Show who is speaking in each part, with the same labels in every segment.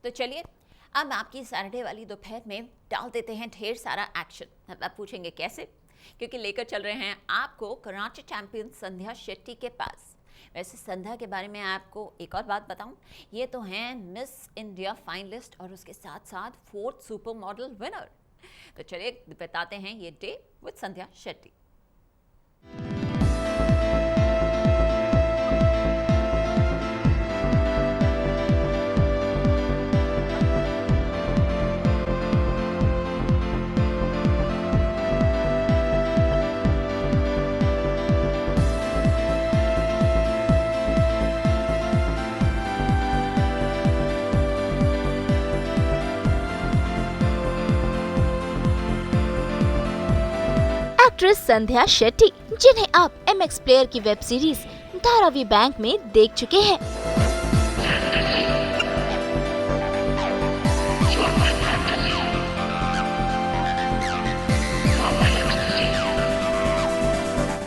Speaker 1: तो चलिए अब आपकी सैटरडे वाली दोपहर में डाल देते हैं ढेर सारा एक्शन। अब आप पूछेंगे कैसे, क्योंकि लेकर चल रहे हैं आपको कराटे चैंपियन संध्या शेट्टी के पास। वैसे संध्या के बारे में आपको एक और बात बताऊं, ये तो हैं मिस इंडिया फाइनलिस्ट और उसके साथ साथ 4th सुपर मॉडल विनर। तो चलिए बताते हैं ये day with Sandhya Shetty.
Speaker 2: Actress Sandhya Shetty, जिन्हें आप MX प्लेयर की वेब सीरीज धारावी बैंक में देख चुके हैं।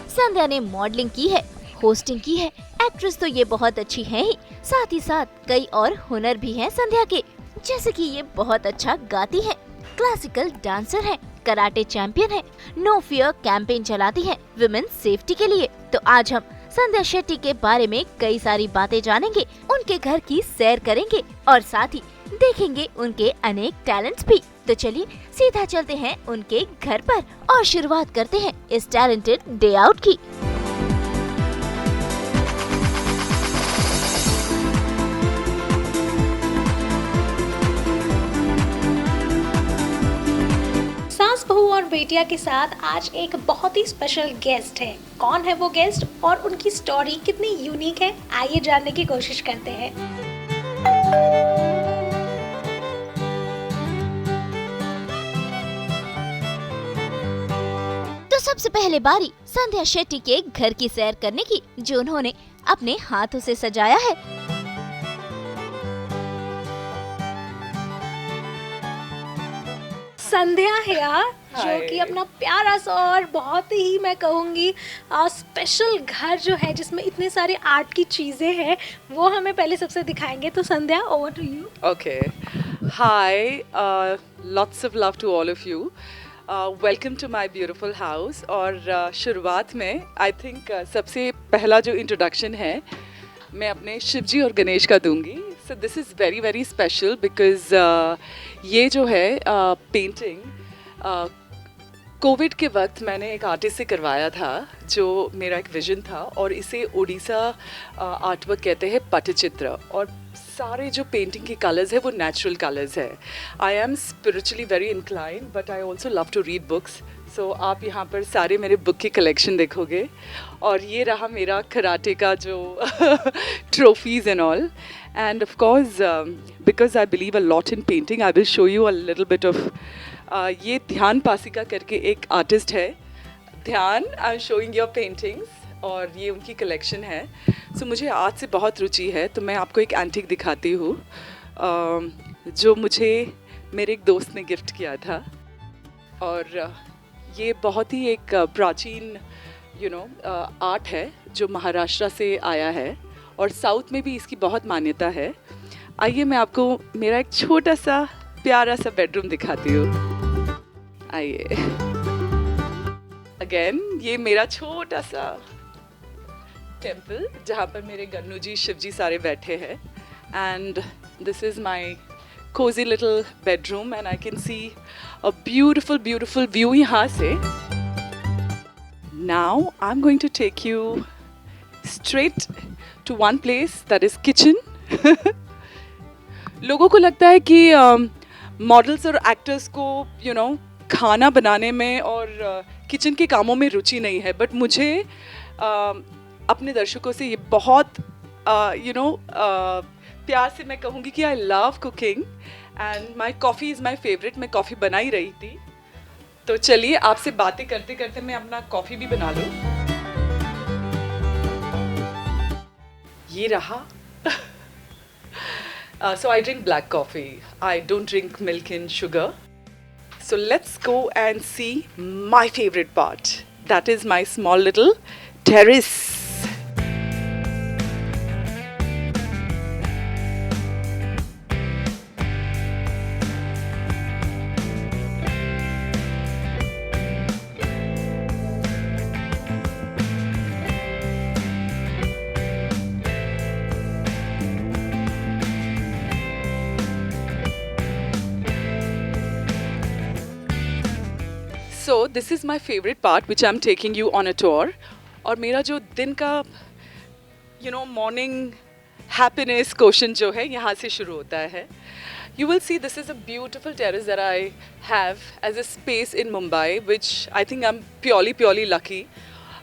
Speaker 2: संध्या ने मॉडलिंग की है, होस्टिंग की है। एक्ट्रेस तो ये बहुत अच्छी है ही, साथ ही साथ कई और हुनर भी हैं संध्या के, जैसे कि ये बहुत अच्छा गाती हैं, क्लासिकल डांसर हैं, कराटे चैंपियन है, नो फियर कैंपेन चलाती है विमेन सेफ्टी के लिए। तो आज हम संध्या शेट्टी के बारे में कई सारी बातें जानेंगे, उनके घर की सैर करेंगे और साथ ही देखेंगे उनके अनेक टैलेंट्स भी। तो चलिए सीधा चलते हैं उनके घर पर और शुरुआत करते हैं इस टैलेंटेड डे आउट की।
Speaker 3: सास बहू और बेटिया के साथ आज एक बहुत ही स्पेशल गेस्ट है। कौन है वो गेस्ट और उनकी स्टोरी कितनी यूनिक है, आइए जानने की कोशिश करते हैं।
Speaker 2: तो सबसे पहले बारी संध्या शेट्टी के घर की सैर करने की, जो उन्होंने अपने हाथों से सजाया है।
Speaker 3: संध्या है यार, जो कि अपना प्यारा सा और बहुत ही मैं कहूँगी स्पेशल घर जो है, जिसमें इतने सारे आर्ट की चीज़ें हैं, वो हमें पहले सबसे दिखाएंगे। तो Sandhya, over to you.
Speaker 4: Okay. Hi, lots of love to all of you. Welcome to my beautiful house. और शुरुआत में I think सबसे पहला जो इंट्रोडक्शन है मैं अपने शिवजी और गणेश का दूंगी। So this is very very special because ये जो है पेंटिंग कोविड के वक्त मैंने एक आर्टिस्ट से करवाया था, जो मेरा एक विजन था, और इसे उड़ीसा आर्टवर्क कहते हैं, पटचित्र। और सारे जो पेंटिंग के कलर्स है वो नेचुरल कलर्स है। I am spiritually very incline but I also love to read books. So आप यहाँ पर सारे मेरे बुक की कलेक्शन देखोगे। और ये रहा मेरा कराटे का जो trophies and all. End of course because I believe a lot in painting, I will show you a little bit of ये ध्यान पासिका करके एक आर्टिस्ट है, ध्यान, I am showing your paintings, और ये उनकी कलेक्शन है। सो मुझे आर्ट से बहुत रुचि है, तो मैं आपको एक एंटीक दिखाती हूँ जो मुझे मेरे एक दोस्त ने गिफ्ट किया था। और ये बहुत ही एक प्राचीन आर्ट है जो महाराष्ट्र से आया है, और साउथ में भी इसकी बहुत मान्यता है। आइए मैं आपको मेरा एक छोटा सा प्यारा सा बेडरूम दिखाती हूँ। आइए, अगेन ये मेरा छोटा सा टेम्पल जहाँ पर मेरे गन्नू जी, शिव जी सारे बैठे हैं। And this is my cozy little bedroom and I can see a beautiful beautiful view यहाँ से। Now I'm going to take you straight to one place that is kitchen. लोगों को लगता है कि मॉडल्स और एक्टर्स को खाना बनाने में और किचन के कामों में रुचि नहीं है, बट मुझे अपने दर्शकों से ये बहुत प्यार से मैं कहूँगी कि I love cooking and my coffee is my favourite. मैं कॉफ़ी बना ही रही थी, तो चलिए आपसे बातें करते करते मैं अपना कॉफ़ी भी बना लूँ। ये रहा। So I drink black coffee. I don't drink milk and sugar. So let's go and see my favorite part. That is my small little terrace. So this is my favourite part which I am taking you on a tour. और मेरा जो दिन का morning happiness question जो है यहाँ से शुरू होता है. You will see this is a beautiful terrace that I have as a space in Mumbai, which I think I'm purely lucky.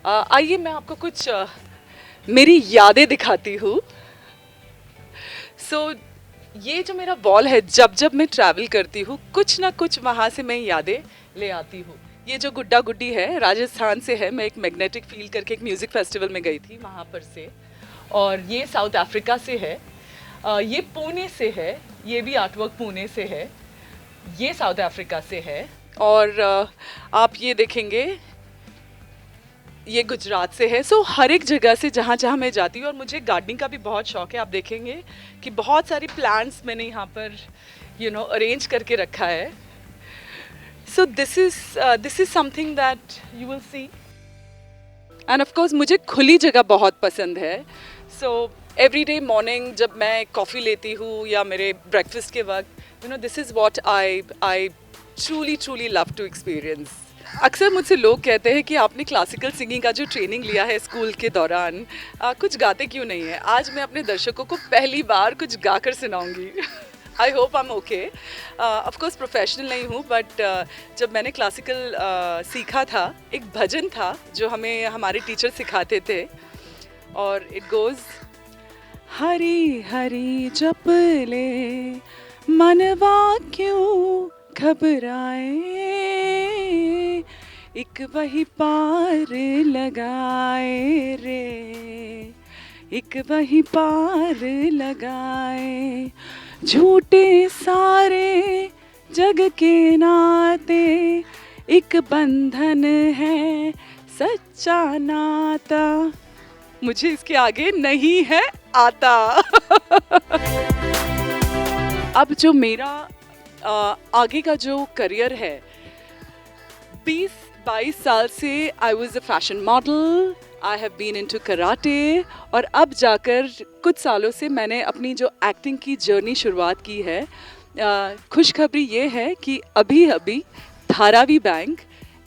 Speaker 4: आइए मैं आपको कुछ मेरी यादें दिखाती हूँ. So ये जो मेरा वॉल है, जब मैं ट्रैवल करती हूँ कुछ ना कुछ वहाँ से मैं यादें ले आती हूँ. ये जो गुड्डा गुड्डी है राजस्थान से है. मैं एक मैग्नेटिक फील्ड करके एक म्यूज़िक फेस्टिवल में गई थी वहाँ पर से. और ये साउथ अफ्रीका से है. ये पुणे से है. ये भी आर्टवर्क पुणे से है. ये साउथ अफ्रीका से है. और आप ये देखेंगे ये गुजरात से है. सो हर एक जगह से जहाँ जहाँ मैं जाती हूँ. और मुझे गार्डनिंग का भी बहुत शौक है. आप देखेंगे कि बहुत सारी प्लांट्स मैंने यहाँ पर अरेंज करके रखा है. So this is something that you will see. End of course मुझे खुली जगह बहुत पसंद है. सो एवरी डे मॉर्निंग जब मैं कॉफ़ी लेती हूँ या मेरे ब्रेकफास्ट के वक्त this is what I truly love to experience. अक्सर मुझसे लोग कहते हैं कि आपने क्लासिकल सिंगिंग का जो ट्रेनिंग लिया है स्कूल के दौरान कुछ गाते क्यों नहीं है. आज मैं अपने दर्शकों को पहली बार कुछ गाकर सुनाऊंगी. I hope I am okay. Of course professional नहीं हूँ बट जब मैंने क्लासिकल सीखा था एक भजन था जो हमें हमारे टीचर सिखाते थे. और इट गोज़ हरी हरी जप ले मनवा क्यों घबराए, एक वही पार लगाए रे, एक वही पार लगाए. झूठे सारे जग के नाते एक बंधन है सच्चा नाता. मुझे इसके आगे नहीं है आता. अब जो मेरा आगे का जो करियर है 20-22 साल से I was a fashion model. I have been into karate. और अब जाकर कुछ सालों से मैंने अपनी जो एक्टिंग की जर्नी शुरुआत की है. खुशखबरी ये है कि अभी धारावी बैंक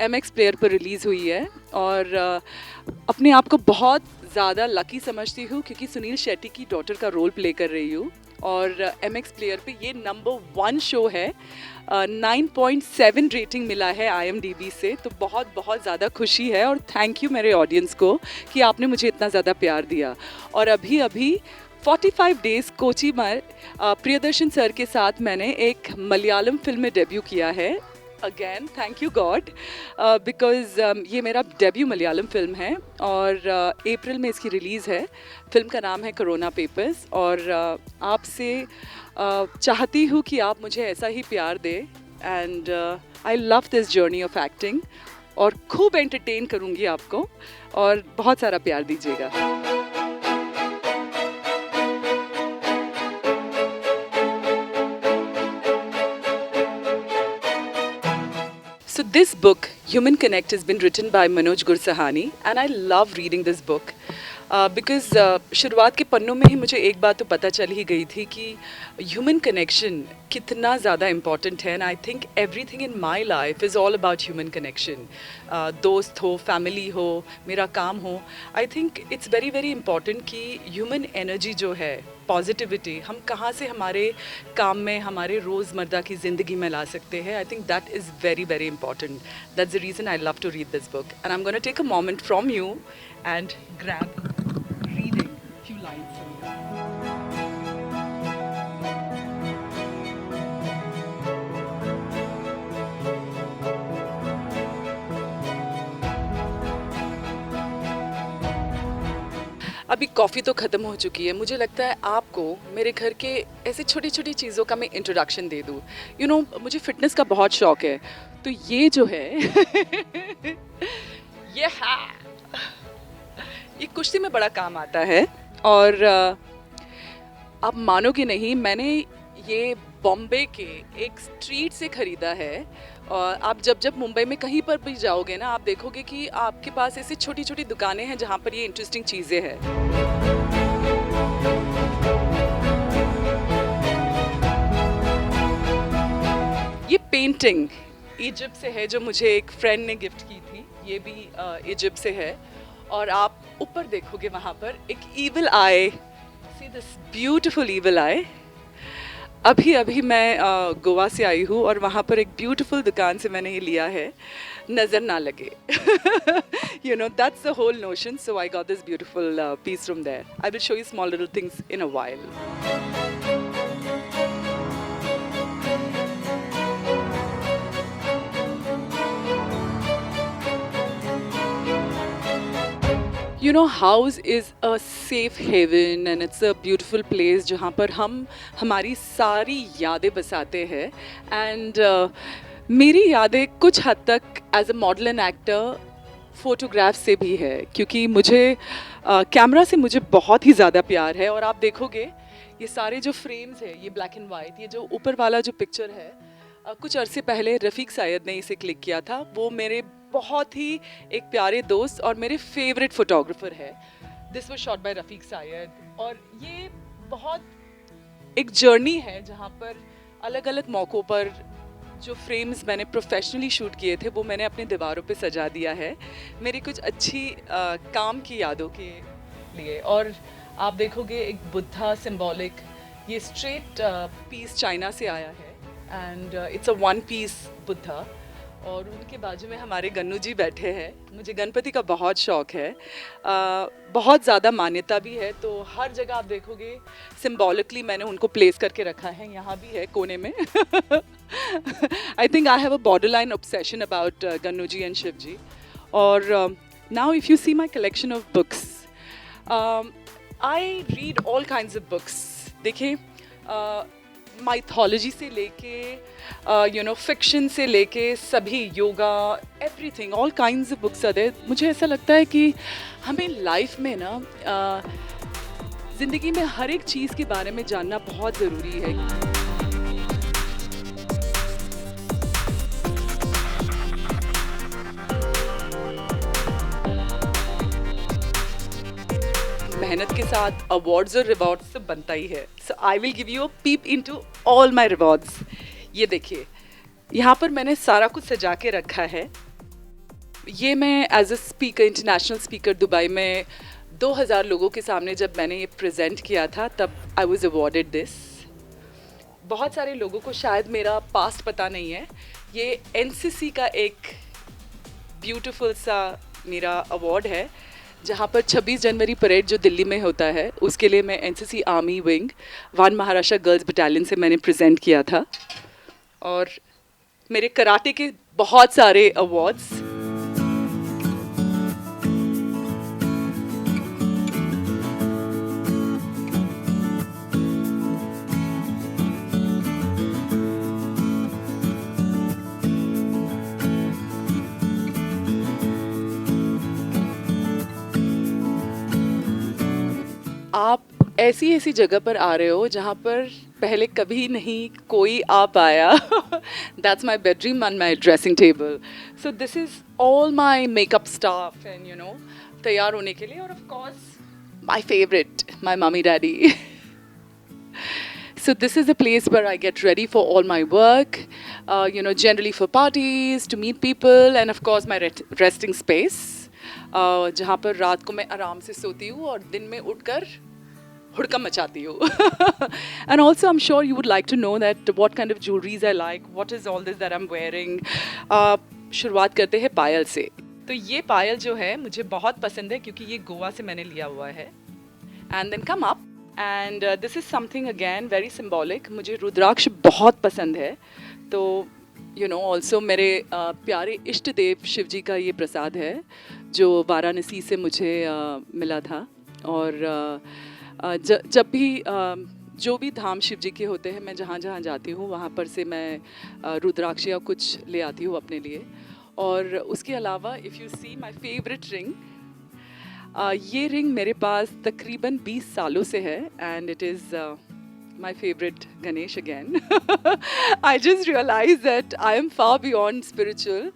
Speaker 4: MX प्लेयर पर रिलीज़ हुई है. और अपने आप को बहुत ज़्यादा लकी समझती हूँ क्योंकि सुनील शेट्टी की डॉटर का रोल प्ले कर रही हूँ. और MX प्लेयर पे ये नंबर 1 शो है. 9.7 रेटिंग मिला है IMDb से. तो बहुत ज़्यादा खुशी है. और थैंक यू मेरे ऑडियंस को कि आपने मुझे इतना ज़्यादा प्यार दिया. और अभी 45 डेज़ कोची में प्रियदर्शन सर के साथ मैंने एक मलयालम फिल्म में डेब्यू किया है. Again thank you God because ये मेरा डेब्यू मलयालम फिल्म है. और अप्रैल में इसकी रिलीज़ है. फिल्म का नाम है कोरोना पेपर्स. और आपसे चाहती हूँ कि आप मुझे ऐसा ही प्यार दें. And I love this journey of acting. और खूब एंटरटेन करूँगी आपको. और बहुत सारा प्यार दीजिएगा. So this book, Human Connect, has been written by Manoj Gursahani and I love reading this book because शुरुआत के पन्नों में ही मुझे एक बात तो पता चल ही गई थी कि ह्यूमन कनेक्शन कितना ज़्यादा इम्पॉर्टेंट है. And I think everything in my life is all about human connection. दोस्त हो, फैमिली हो, मेरा काम हो. I think it's very important कि ह्यूमन एनर्जी जो है, पॉजिटिविटी, हम कहाँ से हमारे काम में, हमारे रोज़मर्रा की ज़िंदगी में ला सकते हैं. I think that is very important. That's the reason I love to read this book. And I am gonna take a moment from you and grab reading few lines from you. अभी coffee तो ख़त्म हो चुकी है. मुझे लगता है आपको मेरे घर के ऐसे छोटी छोटी चीज़ों का मैं इंट्रोडक्शन दे दूँ. मुझे फ़िटनेस का बहुत शौक़ है. तो ये जो है ये कुश्ती में बड़ा काम आता है. और आप मानोगे नहीं, मैंने ये बॉम्बे के एक स्ट्रीट से ख़रीदा है. और आप जब मुंबई में कहीं पर भी जाओगे ना, आप देखोगे कि आपके पास ऐसी छोटी छोटी दुकानें हैं जहाँ पर ये इंटरेस्टिंग चीज़ें हैं. ये पेंटिंग इजिप्ट से है, जो मुझे एक फ्रेंड ने गिफ्ट की थी। ये भी इजिप्ट से है। और आप ऊपर देखोगे वहाँ पर एक evil I, see this beautiful evil आई। अभी मैं गोवा से आई हूँ और वहाँ पर एक ब्यूटीफुल दुकान से मैंने ये लिया है, नज़र ना लगे। You know, that's the whole notion. So I got this beautiful piece from there. I will show you small little things in a while. You know, house is a safe haven and it's a beautiful place जहाँ पर हम हमारी सारी यादें बसाते हैं। And मेरी यादें कुछ हद तक as a model and actor photograph से भी है, क्योंकि मुझे कैमरा से मुझे बहुत ही ज़्यादा प्यार है। और आप देखोगे ये सारे जो फ्रेम्स हैं, ये ब्लैक एंड वाइट, ये जो ऊपर वाला जो पिक्चर है, कुछ अरसे पहले रफ़ीक सायद ने इसे क्लिक किया था। वो मेरे बहुत ही एक प्यारे दोस्त और मेरे फेवरेट फोटोग्राफर है। दिस वाज शॉट बाय रफ़ीक सायद। और ये बहुत एक जर्नी है जहाँ पर अलग अलग मौक़ों पर जो फ्रेम्स मैंने प्रोफेशनली शूट किए थे वो मैंने अपने दीवारों पे सजा दिया है, मेरी कुछ अच्छी काम की यादों के लिए। और आप देखोगे एक बुद्धा सिंबॉलिक, ये स्ट्रेट पीस चाइना से आया है and it's a one piece Buddha. और उनके बाजू में हमारे गन्नू जी बैठे हैं। मुझे गणपति का बहुत शौक़ है, बहुत ज़्यादा मान्यता भी है, तो हर जगह आप देखोगे सिम्बॉलिकली मैंने उनको प्लेस करके रखा है। यहाँ भी है कोने में। I think I have a borderline obsession about Gannu ji and Shiv ji. और now if you see my collection of books, I read all kinds of books. देखिए, माइथोलॉजी से लेके यू नो फिक्शन से लेके सभी, yoga, everything, all kinds of books are there. मुझे ऐसा लगता है कि हमें लाइफ में ना ज़िंदगी में हर एक चीज़ के बारे में जानना बहुत ज़रूरी है। मेहनत के साथ अवार्ड्स और रिवॉर्ड्स तो बनता ही है। So I will give you a peep into all my rewards. ये देखिए, यहाँ पर मैंने सारा कुछ सजा के रखा है। ये मैं as a speaker, international speaker Dubai में 2000 लोगों के सामने जब मैंने ये प्रेजेंट किया था, तब आई वाज अवॉर्डेड दिस। बहुत सारे लोगों को शायद मेरा पास्ट पता नहीं है। ये एनसीसी का एक ब्यूटीफुल सा मेरा अवार्ड है, जहाँ पर 26 जनवरी परेड जो दिल्ली में होता है, उसके लिए मैं NCC army wing 1 Maharashtra girls battalion से मैंने प्रेजेंट किया था। और मेरे कराटे के बहुत सारे अवार्ड्स। आप ऐसी ऐसी जगह पर आ रहे हो जहाँ पर पहले कभी नहीं कोई आ पाया। That's my bedroom and my dressing table. So this is all my makeup staff and you know तैयार होने के लिए। और of course my favourite, my mummy daddy. So this is the place where I get ready for all my work, you know, generally for parties, to meet people, and of course my resting space, जहाँ पर रात को मैं आराम से सोती हूँ और दिन में उठकर हुड़कम मचाती हूँ। And also I'm sure you would like to know that what kind of jewelries I like, what is all this that I'm wearing. शुरुआत करते हैं पायल से। तो ये पायल जो है मुझे बहुत पसंद है क्योंकि ये गोवा से मैंने लिया हुआ है। And then come up. And this is something again very symbolic. मुझे रुद्राक्ष बहुत पसंद है, तो you know also मेरे प्यारे इष्ट देव शिव जी का ये प्रसाद है जो वाराणसी से मुझे मिला था। और जब भी जो भी धाम शिव जी के होते हैं, मैं जहाँ जहाँ जाती हूँ वहाँ पर से मैं रुद्राक्ष या कुछ ले आती हूँ अपने लिए। और उसके अलावा if you see my favourite ring, ये रिंग मेरे पास तकरीबन 20 सालों से है and it is my favorite Ganesh again. I just realized that I am far beyond spiritual.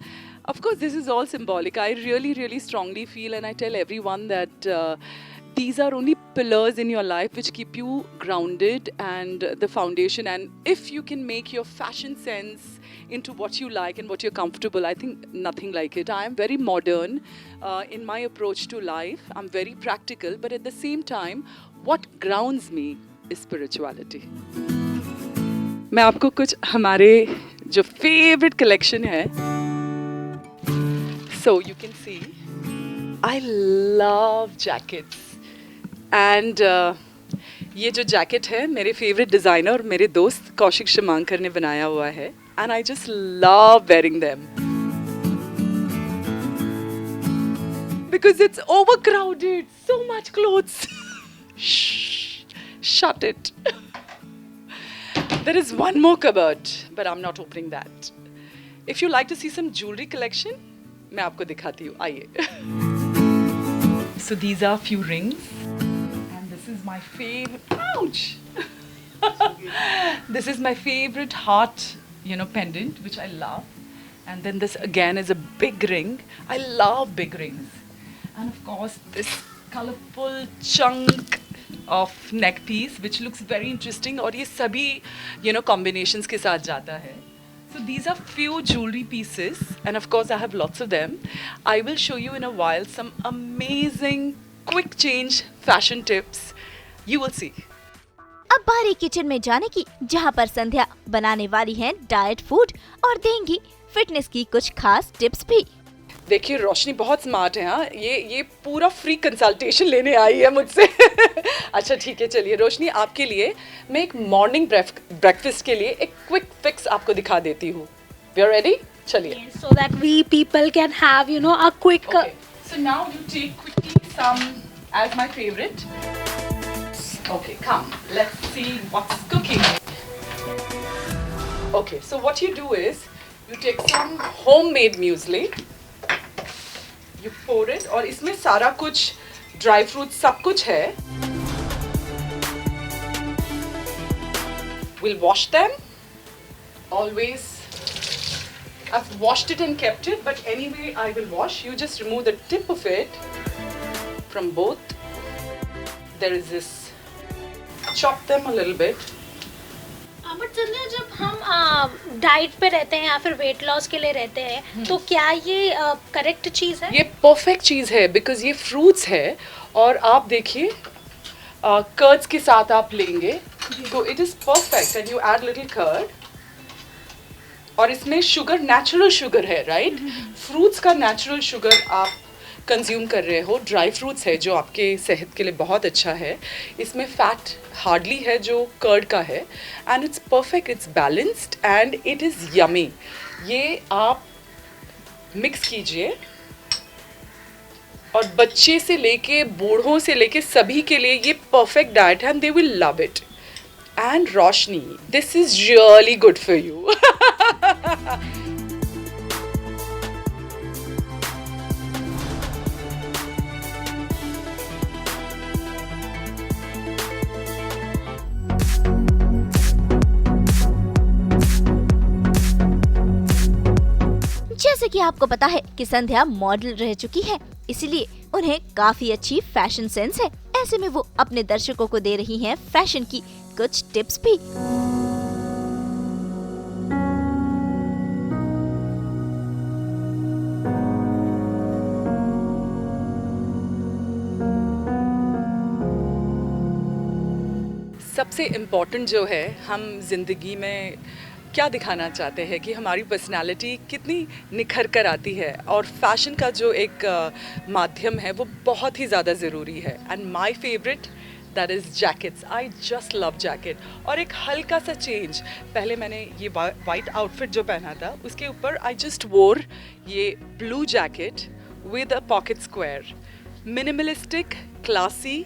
Speaker 4: Of course, this is all symbolic. I really, really strongly feel, and I tell everyone that these are only pillars in your life which keep you grounded and the foundation. And if you can make your fashion sense into what you like and what you're comfortable, I think nothing like it. I am very modern in my approach to life. I'm very practical, but at the same time, what grounds me is spirituality. मैं आपको कुछ हमारे जो favourite collection है, so you can see I love jackets. And ये जो jacket है मेरे फेवरेट डिज़ाइनर और मेरे दोस्त कौशिक शमांकर ने बनाया हुआ है, and I just love wearing them because it's overcrowded, so much clothes. Shut it. There is one more cupboard, but I'm not opening that. If you like to see some jewelry collection, मैं आपको दिखाती हूँ, आइए. So these are few rings. This is my favorite. Ouch! This is my favorite heart, pendant, which I love. And then this again is a big ring. I love big rings. And of course, this colorful chunk of neck piece, which looks very interesting. और ये सभी, combinations के साथ जाता है. So these are few jewelry pieces, and of course I have lots of them. I will show you in a while some amazing quick change fashion tips. You will see.
Speaker 2: अब बारी kitchen में जाने की, जहाँ पर संध्या बनाने वाली हैं डाइट फूड और देंगी फिटनेस की कुछ खास टिप्स भी.
Speaker 4: देखिए रोशनी बहुत स्मार्ट है. हाँ, ये पूरा फ्री कंसल्टेशन लेने आई है मुझसे. अच्छा ठीक है, चलिए रोशनी, आपके लिए मैं एक मॉर्निंग ब्रेकफास्ट के लिए एक क्विक फिक्स आपको दिखा देती हूँ. We are ready? चलिए.
Speaker 3: So that we people can have a quick.
Speaker 4: Okay. So now you take quickly some as my favorite. Okay, come. Let's see what's cooking. Okay, so what you do is you take some homemade muesli. You pour it, और इसमें सारा कुछ dry fruit सब कुछ है. We'll wash them. Always. I've washed it and kept it, but anyway I will wash. You just remove the tip of it from both. There is this. Chop them a little bit.
Speaker 3: But Sandhya, जब हम diet पे रहते हैं या फिर weight loss के लिए रहते हैं, तो क्या ये करेक्ट चीज़ है?
Speaker 4: ये परफेक्ट चीज़ है बिकॉज ये फ्रूट्स है. और आप देखिए कर्ड्स के साथ आप लेंगे तो it is perfect. And you add little curd, और इसमें शुगर नेचुरल शुगर है, राइट? फ्रूट्स का नेचुरल शुगर आप कंज्यूम कर रहे हो. ड्राई फ्रूट्स है जो आपके सेहत के लिए बहुत अच्छा है. इसमें फैट हार्डली है जो कर्ड का है. And it's perfect, it's balanced and it is yummy. ये आप मिक्स कीजिए, और बच्चे से लेके बूढ़ों से लेके सभी के लिए ये परफेक्ट डाइट है, and they will love it. And Roshni, this is really good for you.
Speaker 2: जैसे कि आपको पता है कि संध्या मॉडल रह चुकी है, इसलिए उन्हें काफी अच्छी फैशन सेंस है. ऐसे में वो अपने दर्शकों को दे रही हैं फैशन की कुछ टिप्स भी.
Speaker 4: सबसे इम्पॉर्टेंट जो है, हम ज़िंदगी में क्या दिखाना चाहते हैं कि हमारी पर्सनालिटी कितनी निखर कर आती है, और फैशन का जो एक माध्यम है वो बहुत ही ज़्यादा ज़रूरी है. And my favourite that is jackets. I just love jacket. और एक हल्का सा चेंज, पहले मैंने ये वाइट आउटफिट जो पहना था उसके ऊपर आई जस्ट वोर ये blue jacket with a pocket square. Minimalistic, classy,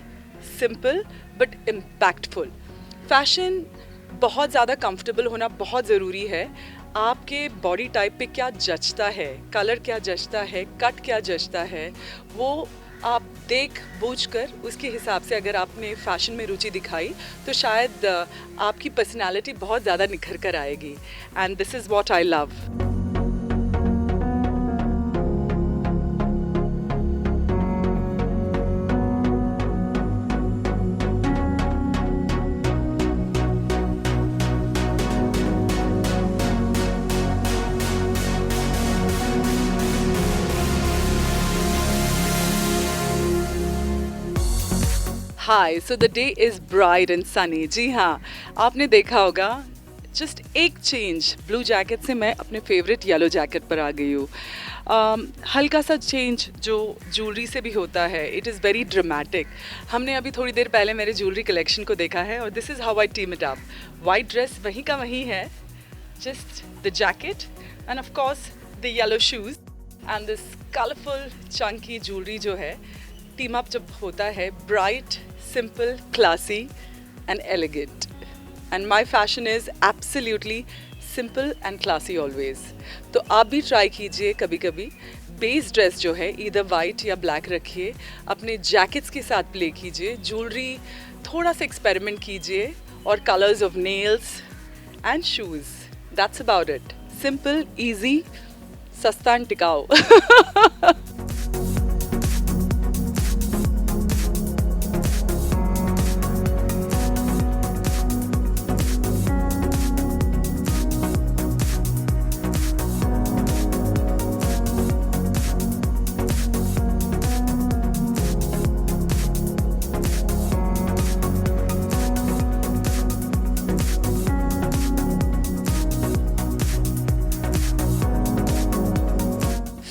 Speaker 4: simple but impactful. Fashion बहुत ज़्यादा कंफर्टेबल होना बहुत ज़रूरी है. आपके बॉडी टाइप पे क्या जचता है, कलर क्या जचता है, कट क्या जचता है, वो आप देख बूझ कर उसके हिसाब से अगर आपने फैशन में रुचि दिखाई तो शायद आपकी पर्सनालिटी बहुत ज़्यादा निखर कर आएगी. And this is what I love. Hi, so the day is bright and sunny. जी हाँ, आपने देखा होगा जस्ट एक चेंज, ब्लू जैकेट से मैं अपने फेवरेट येलो जैकेट पर आ गई हूँ। हल्का सा चेंज जो ज्वेलरी से भी होता है, इट इज़ वेरी ड्रामेटिक। हमने अभी थोड़ी देर पहले मेरे ज्वेलरी कलेक्शन को देखा है और this is how I team it up. White dress वहीं का वहीं है, just the jacket end of course the yellow shoes and this colourful Chunky jewellery जो है, टीम अप जब होता है, bright, simple, classy and elegant. And my fashion is absolutely simple and classy always. तो आप भी ट्राई कीजिए कभी कभी, बेस ड्रेस जो है इधर वाइट या ब्लैक रखिए, अपने जैकेट्स के साथ प्ले कीजिए, ज्वेलरी थोड़ा सा एक्सपेरिमेंट कीजिए और colours of nails and shoes. That's about it. Simple, easy, सस्ता एंड टिकाऊ।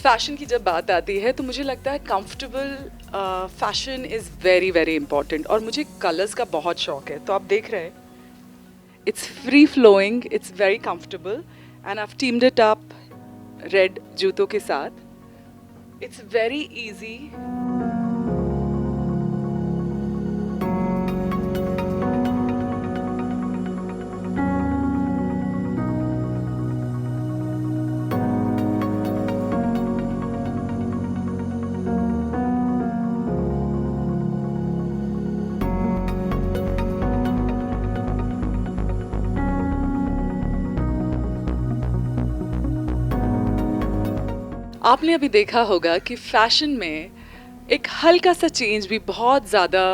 Speaker 4: फैशन की जब बात आती है तो मुझे लगता है comfortable fashion is very very important. और मुझे कलर्स का बहुत शौक है, तो आप देख रहे हैं it's free flowing, it's very comfortable and I have teamed it up red जूतों के साथ। It's very easy. आपने अभी देखा होगा कि फैशन में एक हल्का सा चेंज भी बहुत ज़्यादा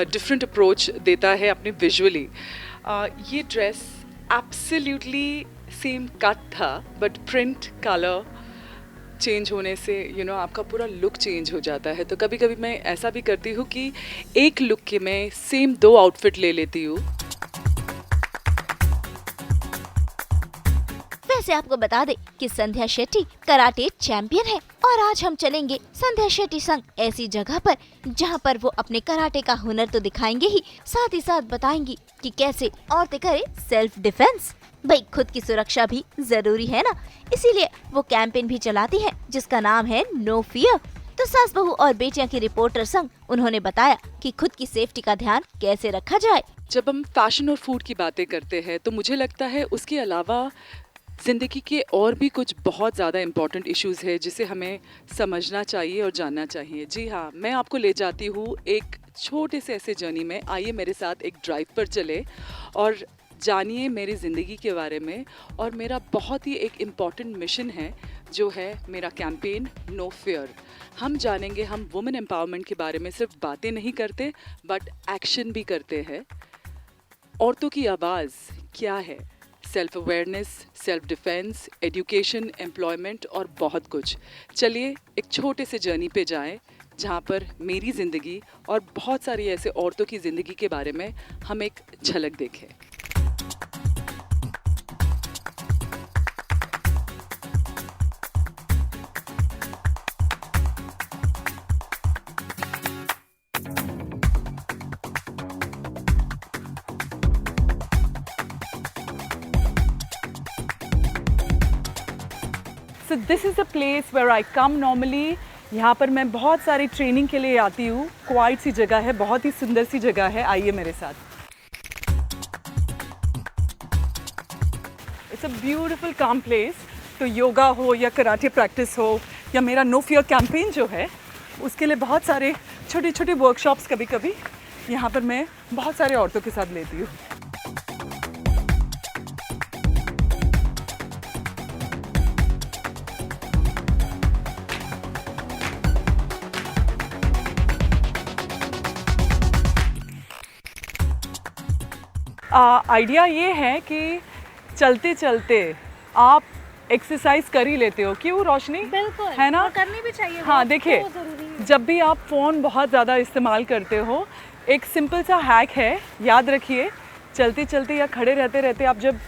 Speaker 4: डिफरेंट अप्रोच देता है अपने विजुअली। ये ड्रेस एब्सोल्युटली सेम कट था, बट प्रिंट कलर चेंज होने से आपका पूरा लुक चेंज हो जाता है। तो कभी कभी मैं ऐसा भी करती हूँ कि एक लुक के मैं सेम 2 आउटफिट ले लेती हूँ।
Speaker 2: वैसे आपको बता दे कि संध्या शेट्टी कराटे चैंपियन है और आज हम चलेंगे संध्या शेट्टी संग ऐसी जगह पर जहां पर वो अपने कराटे का हुनर तो दिखाएंगे ही, साथ ही साथ बताएंगी कि कैसे औरतें करें सेल्फ डिफेंस। भाई खुद की सुरक्षा भी जरूरी है ना, इसीलिए वो कैंपेन भी चलाती है जिसका नाम है नो फियर। तो सास बहू और बेटियां की रिपोर्टर संग उन्होंने बताया कि खुद की सेफ्टी का ध्यान कैसे रखा जाए।
Speaker 4: जब हम फैशन और फूड की बातें करते हैं तो मुझे लगता है उसके अलावा ज़िंदगी के और भी कुछ बहुत ज़्यादा इम्पॉर्टेंट इश्यूज़ है जिसे हमें समझना चाहिए और जानना चाहिए। जी हाँ, मैं आपको ले जाती हूँ एक छोटे से ऐसे जर्नी में। आइए मेरे साथ एक ड्राइव पर चले और जानिए मेरी ज़िंदगी के बारे में। और मेरा बहुत ही एक इम्पॉर्टेंट मिशन है जो है मेरा कैंपेन नो फियर। हम जानेंगे, हम वुमेन एम्पावरमेंट के बारे में सिर्फ बातें नहीं करते बट एक्शन भी करते हैं। औरतों की आवाज़ क्या है, self awareness, self defence, education, employment और बहुत कुछ। चलिए एक छोटे से जर्नी पे जाएं जहाँ पर मेरी ज़िंदगी और बहुत सारी ऐसे औरतों की ज़िंदगी के बारे में हम एक झलक देखें। So this is the place where I come normally। यहाँ पर मैं बहुत सारी ट्रेनिंग के लिए आती हूँ। क्वाइट सी जगह है, बहुत ही सुंदर सी जगह है, आइए मेरे साथ। इट्स अ ब्यूटीफुल काम प्लेस। तो योगा हो या कराटे प्रैक्टिस हो या मेरा नो फियर कैंपेन जो है, उसके लिए बहुत सारे छोटे छोटे वर्कशॉप्स कभी कभी यहाँ पर मैं बहुत सारे औरतों के साथ लेती हूँ। आइडिया ये है कि चलते चलते आप एक्सरसाइज कर ही लेते हो, क्यों रोशनी?
Speaker 3: बिल्कुल,
Speaker 4: है ना?
Speaker 3: और करनी भी चाहिए।
Speaker 4: हाँ
Speaker 3: वो
Speaker 4: देखिए,
Speaker 3: तो ज़रूरी है।
Speaker 4: जब भी आप फ़ोन बहुत ज़्यादा इस्तेमाल करते हो, एक सिंपल सा हैक है, याद रखिए, चलते चलते या खड़े रहते रहते आप जब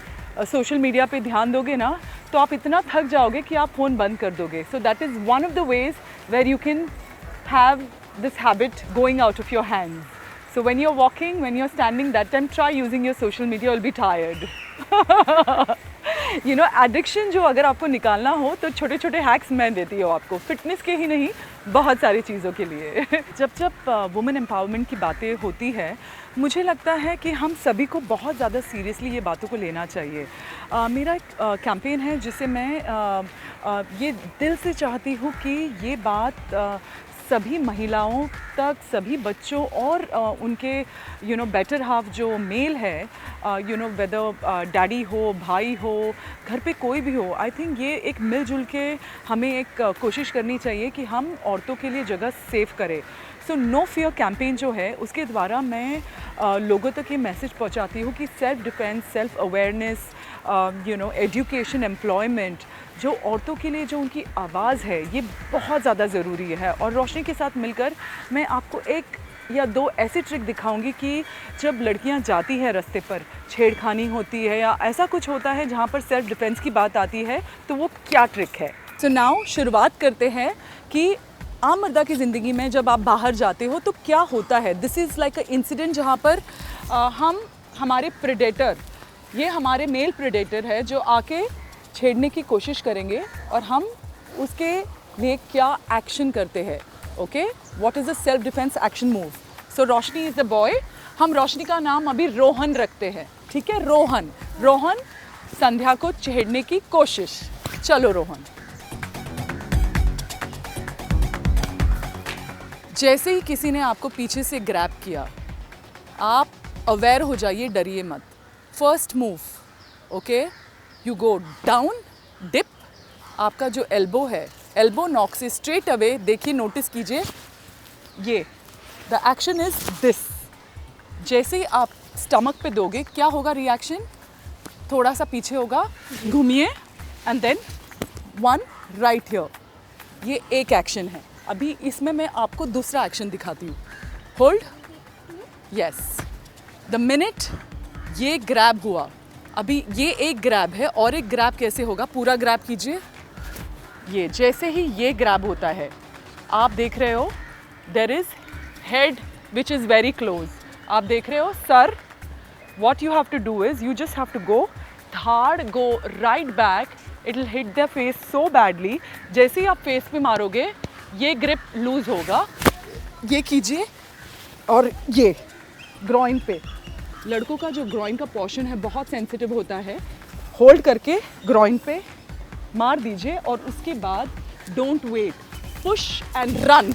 Speaker 4: सोशल मीडिया पे ध्यान दोगे ना, तो आप इतना थक जाओगे कि आप फ़ोन बंद कर दोगे. So that is one of the ways where you can have this habit going out of your hands. So when you're walking, when you're standing, that time try using your social media, you'll be tired. You know, addiction जो अगर आपको निकालना हो तो छोटे छोटे hacks मैं देती हूँ आपको, फिटनेस के ही नहीं, बहुत सारी चीज़ों के लिए. जब वुमेन एम्पावरमेंट की बातें होती है, मुझे लगता है कि हम सभी को बहुत ज़्यादा सीरियसली ये बातों को लेना चाहिए. मेरा एक कैंपेन है जिसे मैं ये दिल से चाहती हूँ कि ये बात सभी महिलाओं तक, सभी बच्चों और उनके बेटर हाफ जो मेल है, वेदर डैडी हो, भाई हो, घर पे कोई भी हो, आई थिंक ये एक मिलजुल के हमें एक कोशिश करनी चाहिए कि हम औरतों के लिए जगह सेव करें. सो नो फियर कैंपेन जो है, उसके द्वारा मैं लोगों तक ये मैसेज पहुंचाती हूँ कि self defence, self awareness, education, employment, जो औरतों के लिए जो उनकी आवाज़ है, ये बहुत ज़्यादा ज़रूरी है. और रोशनी के साथ मिलकर मैं आपको एक या दो ऐसी ट्रिक दिखाऊंगी कि जब लड़कियां जाती हैं रास्ते पर, छेड़खानी होती है या ऐसा कुछ होता है जहां पर सेल्फ डिफेंस की बात आती है, तो वो क्या ट्रिक है. सो नाउ शुरुआत करते हैं कि आम मर्दा की ज़िंदगी में जब आप बाहर जाते हो तो क्या होता है. This is like a incident जहाँ पर हमारे प्रेडेटर, ये हमारे मेल प्रेडेटर है जो आके छेड़ने की कोशिश करेंगे और हम उसके लिए क्या एक्शन करते हैं. Okay, what is the self defence action move. So Roshni is the boy. हम रोशनी का नाम अभी रोहन रखते हैं, ठीक है. रोहन संध्या को छेड़ने की कोशिश. चलो रोहन. जैसे ही किसी ने आपको पीछे से ग्रैब किया, आप अवेयर हो जाइए, डरिए मत. First move, okay, you go down, dip. आपका जो एल्बो है, एल्बो नॉक से स्ट्रेट अवे, देखिए, नोटिस कीजिए, ये द एक्शन इज दिस. जैसे ही आप स्टमक पे दोगे, क्या होगा रिएक्शन? थोड़ा सा पीछे होगा, घूमिए, and then one right here. ये एक एक्शन है. अभी इसमें मैं आपको दूसरा एक्शन दिखाती हूँ. Hold, yes. द मिनट ये ग्रैब हुआ, अभी ये एक ग्रैब है, और एक ग्रैब कैसे होगा? पूरा ग्रैब कीजिए. ये जैसे ही ये ग्रैब होता है, आप देख रहे हो there is head which is very close. आप देख रहे हो sir. What you have to do is you just have to go hard, go right back. It will hit the face so badly. जैसे ही आप फेस पे मारोगे, ये ग्रिप लूज होगा. ये कीजिए, और ये ग्रॉइन पे, लड़कों का जो ग्रॉइन का पोर्शन है बहुत सेंसिटिव होता है. होल्ड करके ग्रॉइन पे मार दीजिए, और उसके बाद don't wait, push and run.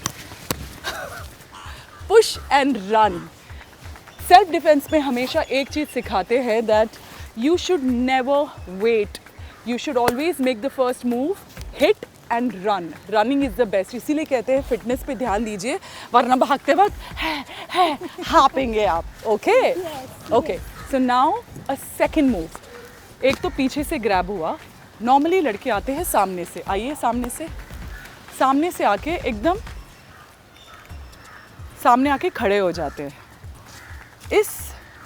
Speaker 4: Push and run. Self defence में हमेशा एक चीज़ सिखाते हैं, that you should never wait. You should always make the first move, hit and run. Running is the best. इसीलिए कहते हैं फिटनेस पे ध्यान दीजिए, वरना भागते वक्त है हापेंगे आप. Okay, okay. So now a second move. एक तो पीछे से ग्रैब हुआ. नॉर्मली लड़के आते हैं सामने से. आइए, सामने से आके एकदम सामने आके खड़े हो जाते हैं. इस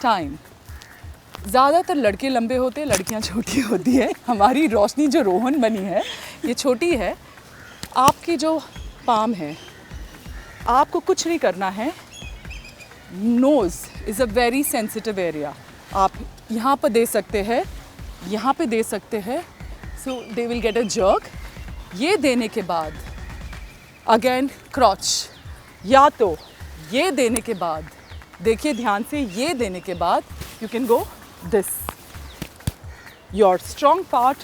Speaker 4: टाइम ज़्यादातर लड़के लंबे होते हैं, लड़कियां छोटी होती है. हमारी रोशनी जो रोहन बनी है, ये छोटी है. आपकी जो पाम है, आपको कुछ नहीं करना है. Nose is a very sensitive area. आप यहाँ पर दे सकते हैं, यहाँ पे दे सकते हैं. So they will get a jerk. ये देने के बाद अगेन क्रॉच, या तो ये देने के बाद, देखिए ध्यान से, ये देने के बाद you can go this. Your strong part,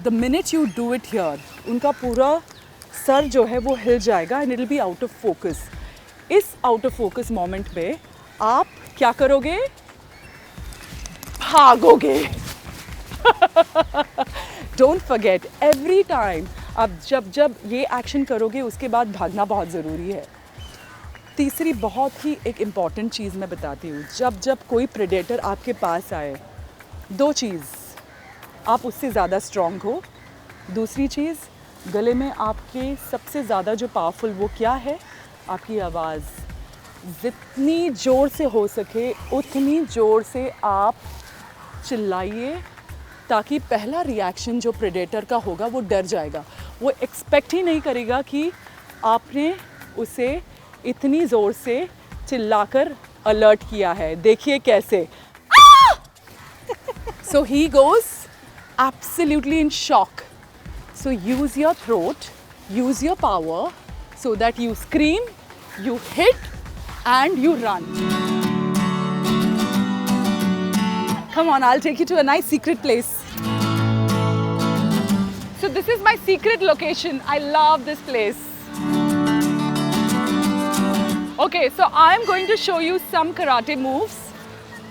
Speaker 4: the minute you do it here, उनका पूरा सर जो है वो हिल जाएगा, and it will be out of focus. इस out of focus moment पे आप क्या करोगे? भागोगे. Don't forget, every time आप जब ये एक्शन करोगे, उसके बाद भागना बहुत ज़रूरी है. तीसरी बहुत ही एक इम्पॉर्टेंट चीज़ मैं बताती हूँ. जब कोई प्रेडेटर आपके पास आए, दो चीज़. आप उससे ज़्यादा स्ट्रॉन्ग हो। दूसरी चीज़, गले में आपके सबसे ज़्यादा जो पावरफुल वो क्या है? आपकी आवाज़। जितनी ज़ोर से हो सके उतनी ज़ोर से आप चिल्लाइए, ताकि पहला रिएक्शन जो प्रेडेटर का होगा वो डर जाएगा। वो एक्सपेक्ट ही नहीं करेगा कि आपने उसे इतनी ज़ोर से चिल्लाकर अलर्ट किया है। देखिए कैसे। So he goes absolutely in shock. So use your throat, use your power so that you scream, you hit and you run. Come on, I'll take you to a nice secret place. So this is my secret location. I love this place. Okay, so I'm going to show you some karate moves.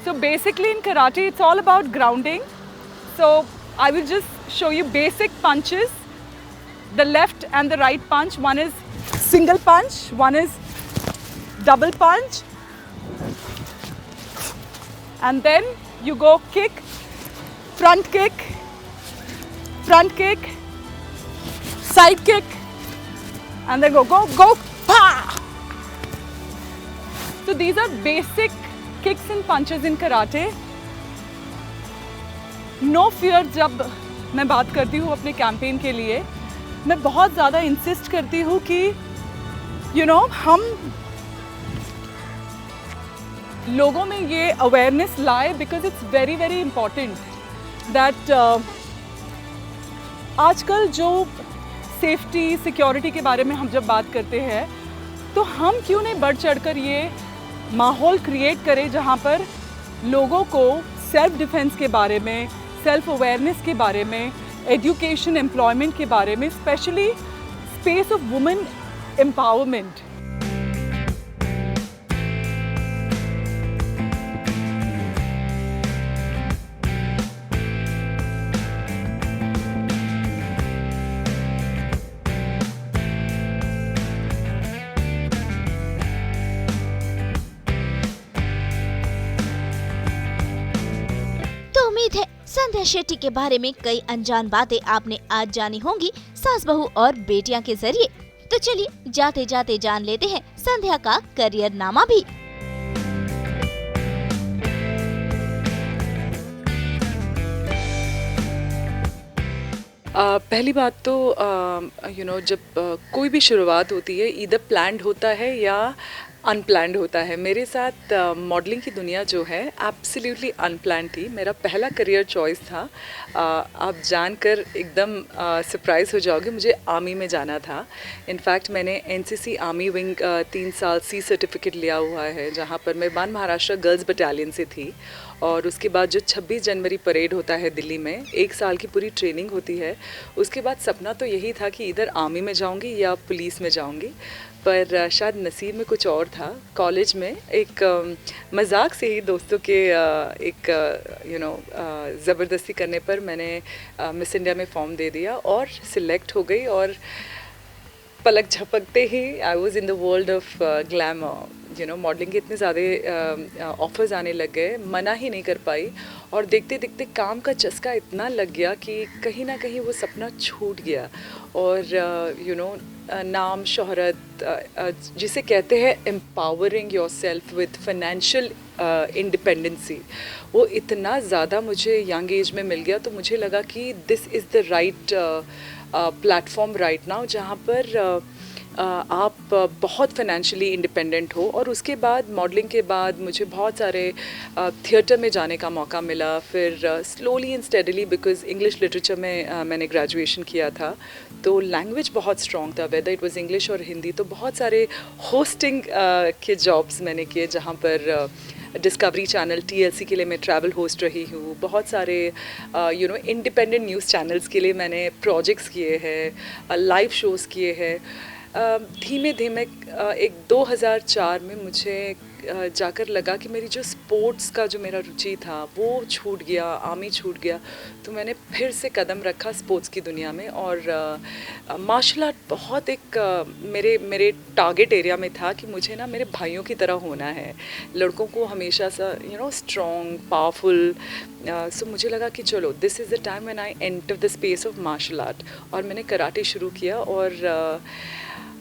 Speaker 4: So basically in karate, it's all about grounding. So I will just show you basic punches. The left and the right punch. One is single punch, one is double punch. And then you go kick, front kick, side kick, and then go, pa! So these are basic kicks and punches in karate. No fear जब मैं बात करती हूँ अपने campaign के लिए, मैं बहुत ज़्यादा इंसिस्ट करती हूँ कि हम लोगों में ये अवेयरनेस लाए, because it's very very important that आजकल जो सेफ्टी सिक्योरिटी के बारे में हम जब बात करते हैं, तो हम क्यों नहीं बढ़ चढ़कर ये माहौल क्रिएट करें जहाँ पर लोगों को सेल्फ डिफेंस के बारे में, सेल्फ अवेयरनेस के बारे में, एजुकेशन, एम्प्लॉयमेंट के बारे में, specially space of women empowerment.
Speaker 2: उम्मीद है संध्या शेट्टी के बारे में कई अनजान बातें आपने आज जानी होंगी सास बहू और बेटियां के जरिए। तो चलिए जाते जाते जान लेते हैं संध्या का करियर नामा भी।
Speaker 4: पहली बात तो जब कोई भी शुरुआत होती है, ईदर प्लान्ड होता है या अनप्लान्ड होता है। मेरे साथ मॉडलिंग की दुनिया जो है एब्सोल्युटली अनप्लान्ड थी। मेरा पहला करियर चॉइस था। आप जानकर एकदम सरप्राइज हो जाओगे, मुझे आर्मी में जाना था। इनफैक्ट मैंने एनसीसी आर्मी विंग 3 साल सी सर्टिफिकेट लिया हुआ है, जहाँ पर मैं बान महाराष्ट्र गर्ल्स बटालियन से थी। और उसके बाद जो 26 जनवरी परेड होता है दिल्ली में, 1 साल की पूरी ट्रेनिंग होती है। उसके बाद सपना तो यही था कि इधर आर्मी में जाऊंगी या पुलिस में जाऊंगी, पर शायद नसीब में कुछ और था। कॉलेज में एक मजाक से ही दोस्तों के एक ज़बरदस्ती करने पर मैंने मिस इंडिया में फॉर्म दे दिया और सिलेक्ट हो गई। और पलक झपकते ही I was in the world of glamour. Modelling के इतने ज़्यादा ऑफर्स आने लग गए, मना ही नहीं कर पाई। और देखते देखते काम का चस्का इतना लग गया कि कहीं ना कहीं वो सपना छूट गया। और नाम, शोहरत, जिसे कहते हैं empowering your self with financial independency, वो इतना ज़्यादा मुझे यंग एज में मिल गया। तो मुझे लगा कि this is the right platform right now, जहाँ पर आप बहुत फाइनेंशियली इंडिपेंडेंट हो। और उसके बाद मॉडलिंग के बाद मुझे बहुत सारे थिएटर में जाने का मौका मिला। फिर slowly and steadily, because English literature में मैंने ग्रेजुएशन किया था, तो लैंग्वेज बहुत स्ट्रॉन्ग था, वेदर इट वाज इंग्लिश और हिंदी। तो बहुत सारे होस्टिंग के जॉब्स मैंने किए, जहाँ पर डिस्कवरी चैनल TLC के लिए मैं ट्रैवल होस्ट रही हूँ। बहुत सारे इंडिपेंडेंट न्यूज़ चैनल्स के लिए मैंने प्रोजेक्ट्स किए हैं, लाइव शोज़ किए हैं। धीमे धीमे एक 2004 में मुझे जाकर लगा कि मेरी जो स्पोर्ट्स का जो मेरा रुचि था वो छूट गया, आर्मी छूट गया। तो मैंने फिर से कदम रखा स्पोर्ट्स की दुनिया में, और मार्शल आर्ट बहुत एक मेरे टारगेट एरिया में था कि मुझे ना मेरे भाइयों की तरह होना है, लड़कों को हमेशा सा स्ट्रॉन्ग, पावरफुल। सो मुझे लगा कि चलो this is the time when I enter the space of martial art, और मैंने कराटे शुरू किया। और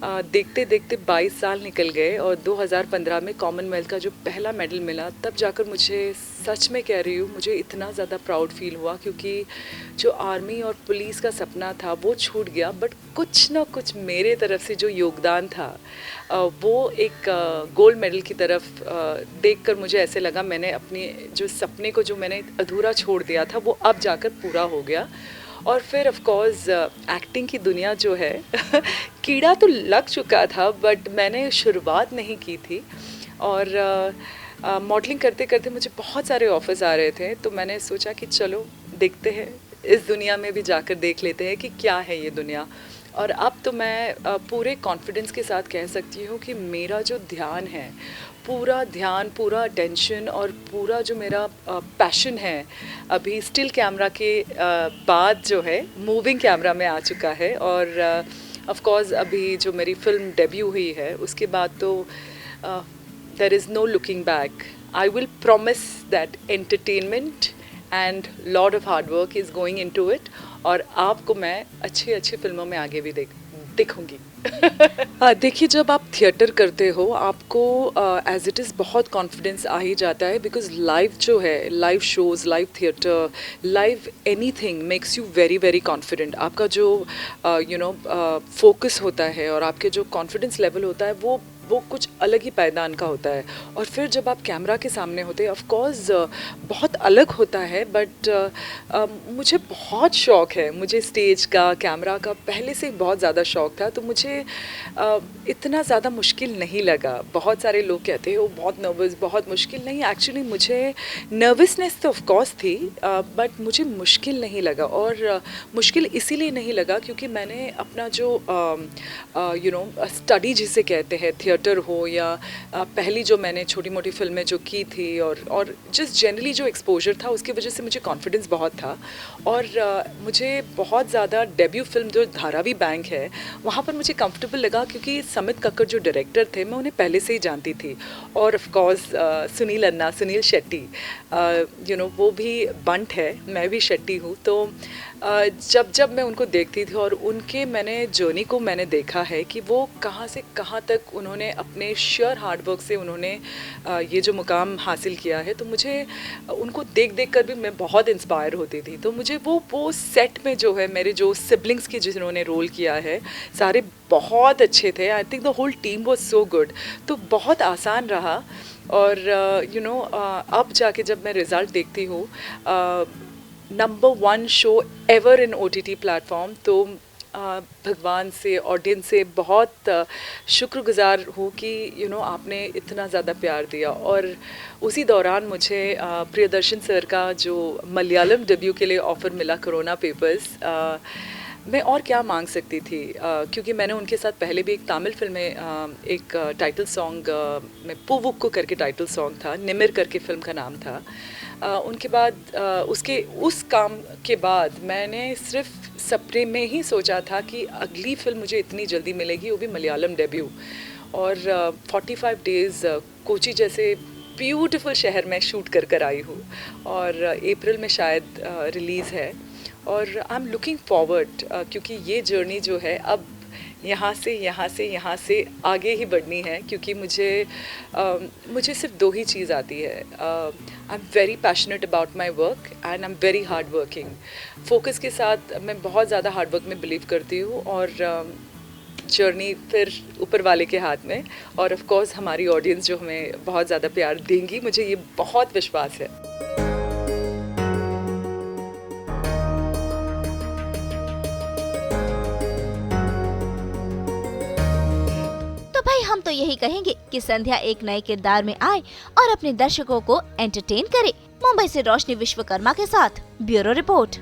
Speaker 4: देखते देखते 22 साल निकल गए, और 2015 में कॉमनवेल्थ का जो पहला मेडल मिला, तब जाकर मुझे, सच में कह रही हूँ, मुझे इतना ज़्यादा प्राउड फील हुआ, क्योंकि जो आर्मी और पुलिस का सपना था वो छूट गया, बट कुछ ना कुछ मेरे तरफ से जो योगदान था वो एक गोल्ड मेडल की तरफ देखकर मुझे ऐसे लगा मैंने अपनी जो सपने को जो मैंने अधूरा छोड़ दिया था वो अब जाकर पूरा हो गया। और फिर ऑफ कोर्स एक्टिंग की दुनिया जो है कीड़ा तो लग चुका था, बट मैंने शुरुआत नहीं की थी। और मॉडलिंग करते करते मुझे बहुत सारे ऑफर्स आ रहे थे, तो मैंने सोचा कि चलो देखते हैं, इस दुनिया में भी जाकर देख लेते हैं कि क्या है ये दुनिया। और अब तो मैं पूरे कॉन्फिडेंस के साथ कह सकती हूँ कि मेरा जो ध्यान है, पूरा ध्यान, पूरा अटेंशन और पूरा जो मेरा पैशन है अभी स्टिल कैमरा के बाद जो है मूविंग कैमरा में आ चुका है। और ऑफ कोर्स अभी जो मेरी फिल्म डेब्यू हुई है उसके बाद तो there is no looking back. I will promise that entertainment and lot of hard work is going into it, और आपको मैं अच्छी अच्छी फिल्मों में आगे भी दिखूंगी। देखिए, जब आप थिएटर करते हो आपको एज इट इज़ बहुत कॉन्फिडेंस आ ही जाता है, बिकॉज लाइव जो है, live shows, live theatre, live anything makes you very very confident. आपका जो फोकस होता है और आपके जो कॉन्फिडेंस लेवल होता है वो कुछ अलग ही पायदान का होता है। और फिर जब आप कैमरा के सामने होते हैं, ऑफ कोर्स बहुत अलग होता है, बट मुझे बहुत शौक़ है, मुझे स्टेज का, कैमरा का पहले से बहुत ज़्यादा शौक़ था, तो मुझे इतना ज़्यादा मुश्किल नहीं लगा। बहुत सारे लोग कहते हैं वो बहुत नर्वस, बहुत मुश्किल। नहीं, एक्चुअली मुझे नर्वसनेस तो ऑफ कोर्स थी, बट मुझे मुश्किल नहीं लगा। और मुश्किल इसीलिए नहीं लगा क्योंकि मैंने अपना जो स्टडी जिसे कहते हैं, थिएटर हो या पहली जो मैंने छोटी मोटी फिल्में जो की थी, और जिस जनरली जो एक्सपोजर था उसकी वजह से मुझे कॉन्फिडेंस बहुत था। और मुझे बहुत ज़्यादा डेब्यू फिल्म जो धारावी बैंक है वहाँ पर मुझे कंफर्टेबल लगा, क्योंकि समित कक्कड़ जो डायरेक्टर थे मैं उन्हें पहले से ही जानती थी। और ऑफ कोर्स सुनील शेट्टी, वो भी बंट है, मैं भी शेट्टी हूँ। तो जब मैं उनको देखती थी और उनके मैंने जर्नी को मैंने देखा है कि वो कहाँ से कहाँ तक उन्होंने अपने शेयर हार्डवर्क से उन्होंने ये जो मुकाम हासिल किया है, तो मुझे उनको देख कर भी मैं बहुत इंस्पायर होती थी। तो मुझे वो सेट में जो है मेरे जो सिबलिंग्स के जिन्होंने रोल किया है सारे बहुत अच्छे थे। I think the whole team was so good, तो बहुत आसान रहा। और अब जाके जब मैं रिज़ल्ट देखती हूँ, number 1 show ever in OTT platform, तो भगवान से, ऑडियंस से बहुत शुक्रगुजार हूँ कि आपने इतना ज़्यादा प्यार दिया। और उसी दौरान मुझे प्रियदर्शन सर का जो मलयालम डेब्यू के लिए ऑफ़र मिला, कोरोना पेपर्स, मैं और क्या मांग सकती थी, क्योंकि मैंने उनके साथ पहले भी एक तमिल फिल्म में एक टाइटल सॉन्ग में पुवुक्कु करके टाइटल सॉन्ग था, निमिर करके फिल्म का नाम था। उनके बाद उस काम के बाद मैंने सिर्फ सपने में ही सोचा था कि अगली फिल्म मुझे इतनी जल्दी मिलेगी, वो भी मलयालम डेब्यू। और 45 डेज़ कोची जैसे ब्यूटीफुल शहर में शूट कर आई हूँ, और अप्रैल में शायद रिलीज़ है। और आई एम लुकिंग फॉरवर्ड, क्योंकि ये जर्नी जो है अब यहाँ से आगे ही बढ़नी है, क्योंकि मुझे सिर्फ 2 ही चीज़ आती है। I am very passionate about my work and I am very hard working. Focus के साथ मैं बहुत ज़्यादा हार्ड वर्क में बिलीव करती हूँ, और जर्नी फिर ऊपर वाले के हाथ में। और ऑफ कोर्स हमारी ऑडियंस जो हमें बहुत ज़्यादा प्यार देंगी, मुझे ये बहुत विश्वास है।
Speaker 2: हम तो यही कहेंगे कि संध्या एक नए किरदार में आए और अपने दर्शकों को एंटरटेन करे। मुंबई से रोशनी विश्वकर्मा के साथ ब्यूरो रिपोर्ट।